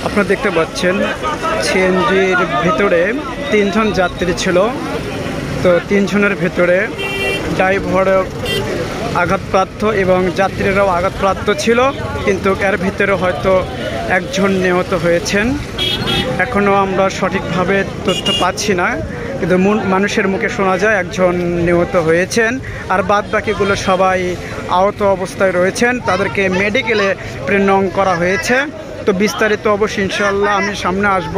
আপনারা দেখতে পাচ্ছেন সিএনজির ভিতরে 3 জন যাত্রী ছিল। তো 3 জনের ভিতরে ড্রাইভার আঘাতপ্রাপ্ত এবং যাত্রীরাও আঘাতপ্রাপ্ত ছিল, কিন্তু এর ভিতরে হয়তো একজন নিহত হয়েছেন। এখনও আমরা সঠিকভাবে তথ্য পাচ্ছি না, কিন্তু মানুষের মুখে শোনা যায় একজন নিহত হয়েছেন, আর বাদ বাকিগুলো সবাই আহত অবস্থায় রয়েছেন। তাদেরকে মেডিকেলে প্রেরণ করা হয়েছে। তো বিস্তারিত অবশ্যই ইনশাআল্লাহ আমি সামনে আসব।